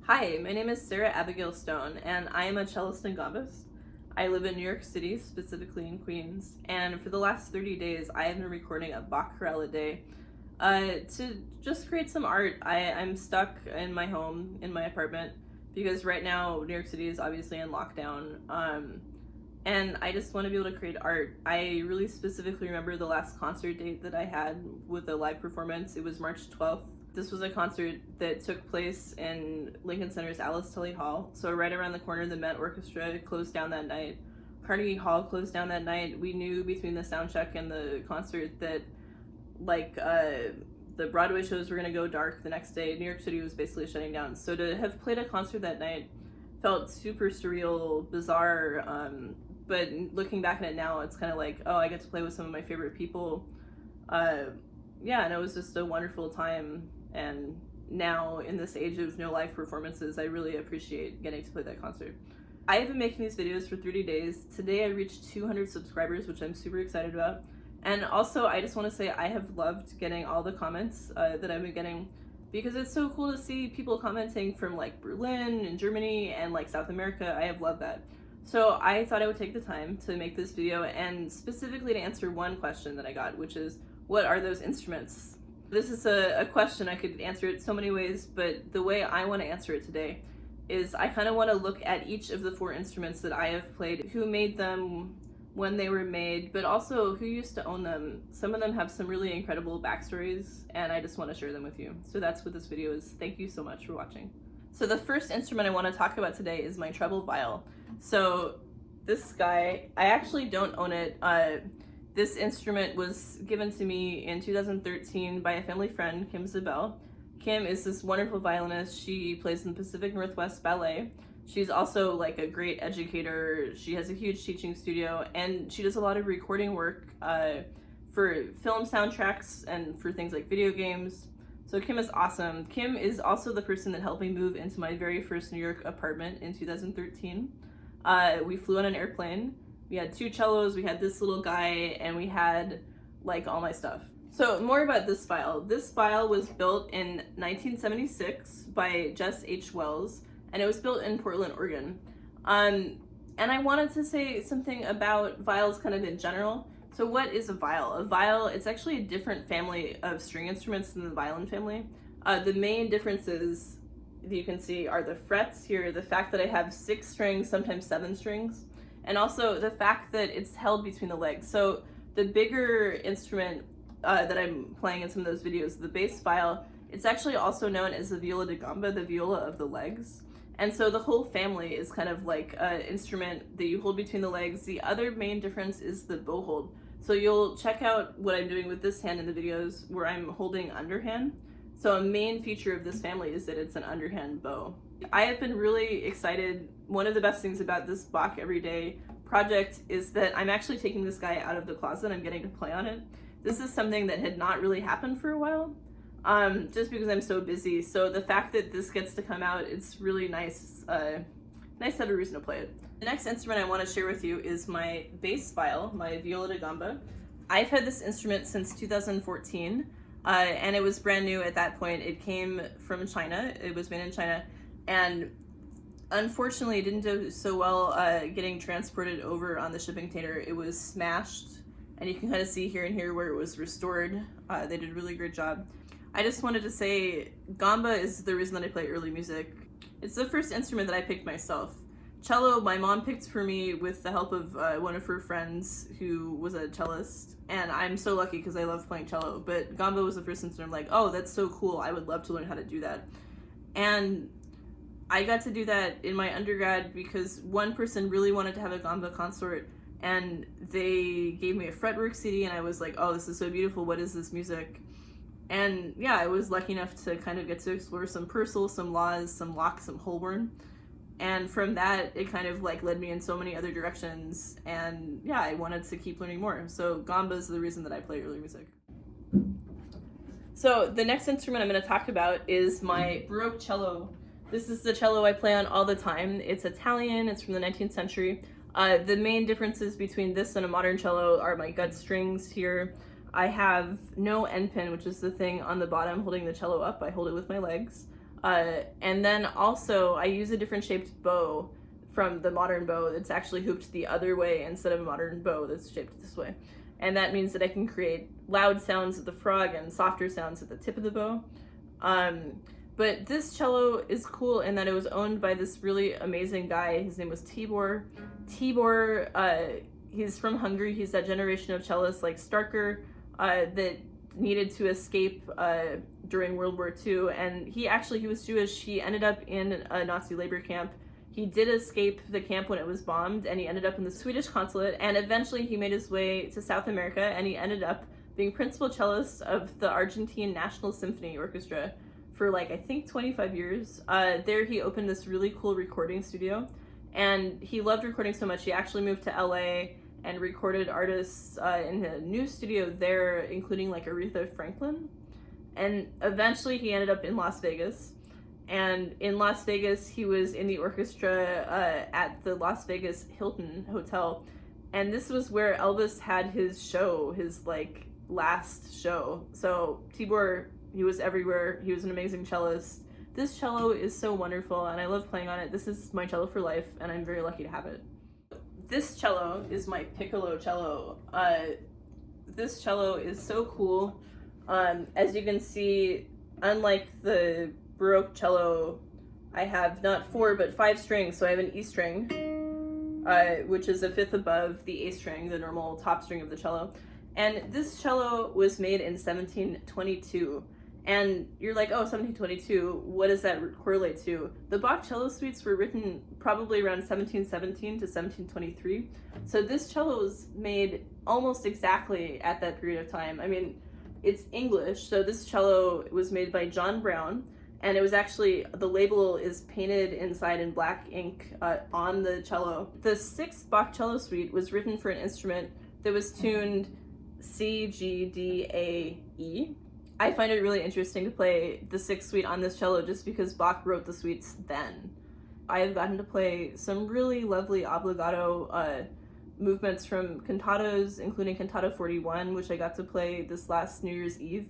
Hi, my name is Sarah Abigail Stone, and I am a cellist and gambist. I live in New York City, specifically in Queens, and for the last 30 days, I have been recording a Bach chorale a day to just create some art. I'm stuck in my home, in my apartment, because right now New York City is obviously in lockdown, and I just want to be able to create art. I really specifically remember the last concert date that I had with a live performance. It was March 12th. This was a concert that took place in Lincoln Center's Alice Tully Hall. So right around the corner, the Met Orchestra closed down that night. Carnegie Hall closed down that night. We knew between the sound check and the concert that the Broadway shows were gonna go dark the next day. New York City was basically shutting down. So to have played a concert that night felt super surreal, bizarre, but looking back at it now, it's kind of like, oh, I get to play with some of my favorite people. Yeah, and it was just a wonderful time. And now, in this age of no live performances, I really appreciate getting to play that concert. I have been making these videos for 30 days. Today I reached 200 subscribers, which I'm super excited about. And also, I just want to say I have loved getting all the comments that I've been getting, because it's so cool to see people commenting from like Berlin and Germany and like South America. I have loved that. So I thought I would take the time to make this video and specifically to answer one question that I got, which is, what are those instruments? This is a question. I could answer it so many ways, but the way I want to answer it today is I kind of want to look at each of the 4 instruments that I have played, who made them, when they were made, but also who used to own them. Some of them have some really incredible backstories, and I just want to share them with you. So that's what this video is. Thank you so much for watching. So the first instrument I want to talk about today is my treble viol. So this guy, I actually don't own it. This instrument was given to me in 2013 by a family friend, Kim Zabel. Kim is this wonderful violinist. She plays in the Pacific Northwest Ballet. She's also like a great educator. She has a huge teaching studio, and she does a lot of recording work for film soundtracks and for things like video games. So Kim is awesome. Kim is also the person that helped me move into my very first New York apartment in 2013. We flew on an airplane. We had 2 cellos, we had this little guy, and we had like all my stuff. So more about this viol. This viol was built in 1976 by Jess H. Wells, and it was built in Portland, Oregon. And I wanted to say something about viols kind of in general. So what is a viol? A viol, it's actually a different family of string instruments than the violin family. The main differences that you can see are the frets here, the fact that I have 6 strings, sometimes 7 strings, and also the fact that it's held between the legs. So the bigger instrument that I'm playing in some of those videos, the bass viol, it's actually also known as the viola da gamba, the viola of the legs. And so the whole family is kind of like an instrument that you hold between the legs. The other main difference is the bow hold. So you'll check out what I'm doing with this hand in the videos where I'm holding underhand. So a main feature of this family is that it's an underhand bow. I have been really excited. One of the best things about this Bach Everyday project is that I'm actually taking this guy out of the closet. I'm getting to play on it. This is something that had not really happened for a while, just because I'm so busy. So the fact that this gets to come out, it's really nice. Nice to have a reason to play it. The next instrument I want to share with you is my bass viol, my viola da gamba. I've had this instrument since 2014. And it was brand new at that point. It came from China. It was made in China, and unfortunately it didn't do so well getting transported over on the shipping container. It was smashed, and you can kind of see here and here where it was restored. They did a really great job. I just wanted to say gamba is the reason that I play early music. It's the first instrument that I picked myself. Cello, my mom picked for me with the help of one of her friends who was a cellist, and I'm so lucky because I love playing cello, but gamba was the first instrument. I'm like, oh, that's so cool, I would love to learn how to do that. And I got to do that in my undergrad because one person really wanted to have a gamba consort, and they gave me a fretwork CD, and I was like, oh, this is so beautiful, what is this music? And yeah, I was lucky enough to kind of get to explore some Purcell, some Laws, some Locke, some Holborn. And from that, it kind of like led me in so many other directions, and yeah, I wanted to keep learning more. So gamba is the reason that I play early music. So the next instrument I'm going to talk about is my Baroque cello. This is the cello I play on all the time. It's Italian, it's from the 19th century. The main differences between this and a modern cello are my gut strings here. I have no end pin, which is the thing on the bottom holding the cello up. I hold it with my legs. And then also I use a different shaped bow from the modern bow that's actually hooped the other way instead of a modern bow that's shaped this way. And that means that I can create loud sounds at the frog and softer sounds at the tip of the bow. But this cello is cool in that it was owned by this really amazing guy. His name was Tibor. Tibor, he's from Hungary. He's that generation of cellists like Starker that needed to escape during World War II. And he was Jewish. He ended up in a Nazi labor camp. He did escape the camp when it was bombed, and he ended up in the Swedish consulate, and eventually he made his way to South America, and he ended up being principal cellist of the Argentine National Symphony Orchestra for like, I think 25 years. There he opened this really cool recording studio, and he loved recording so much he actually moved to LA and recorded artists in a new studio there, including like Aretha Franklin. And eventually he ended up in Las Vegas. And in Las Vegas, he was in the orchestra at the Las Vegas Hilton Hotel. And this was where Elvis had his show, his like last show. So Tibor, he was everywhere. He was an amazing cellist. This cello is so wonderful and I love playing on it. This is my cello for life and I'm very lucky to have it. This cello is my piccolo cello. This cello is so cool. As you can see, unlike the Baroque cello, I have not 4 but 5 strings. So I have an E string, which is a fifth above the A string, the normal top string of the cello. And this cello was made in 1722. And you're like, oh, 1722, what does that correlate to? The Bach cello suites were written probably around 1717 to 1723. So this cello was made almost exactly at that period of time. I mean, it's English, so this cello was made by John Brown. And it was actually, the label is painted inside in black ink on the cello. The 6th Bach cello suite was written for an instrument that was tuned C, G, D, A, E. I find it really interesting to play the 6th suite on this cello just because Bach wrote the suites then. I have gotten to play some really lovely obligato movements from cantatas, including Cantata 41, which I got to play this last New Year's Eve.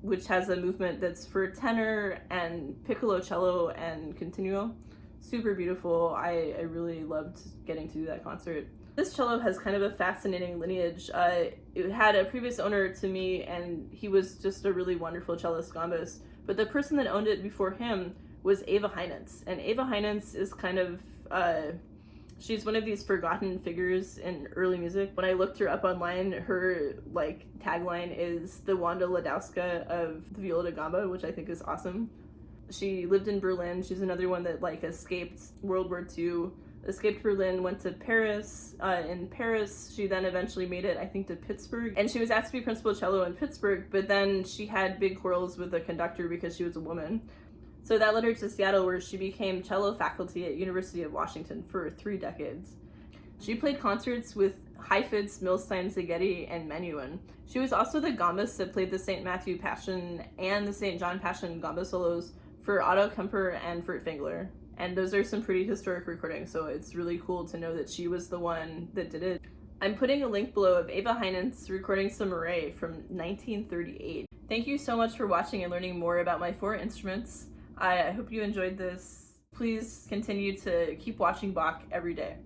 Which has a movement that's for tenor and piccolo cello and continuo. Super beautiful. I really loved getting to do that concert. This cello has kind of a fascinating lineage. It had a previous owner to me and he was just a really wonderful cellist gambas. But the person that owned it before him was Eva Heinitz. And Eva Heinitz is kind of, she's one of these forgotten figures in early music. When I looked her up online, her like tagline is the Wanda Ladowska of the viola da gamba, which I think is awesome. She lived in Berlin. She's another one that like escaped World War II, escaped Berlin, went to Paris. In Paris, she then eventually made it, I think, to Pittsburgh. And she was asked to be principal cello in Pittsburgh, but then she had big quarrels with the conductor because she was a woman. So that led her to Seattle, where she became cello faculty at University of Washington for 3 decades. She played concerts with Heifetz, Milstein, Szigeti, and Menuhin. She was also the gambist that played the St. Matthew Passion and the St. John Passion gamba solos for Otto Kemper and Furt Fengler. And those are some pretty historic recordings, so it's really cool to know that she was the one that did it. I'm putting a link below of Eva Heinitz recording some Murray from 1938. Thank you so much for watching and learning more about my 4 instruments. I hope you enjoyed this. Please continue to keep watching Bach every day.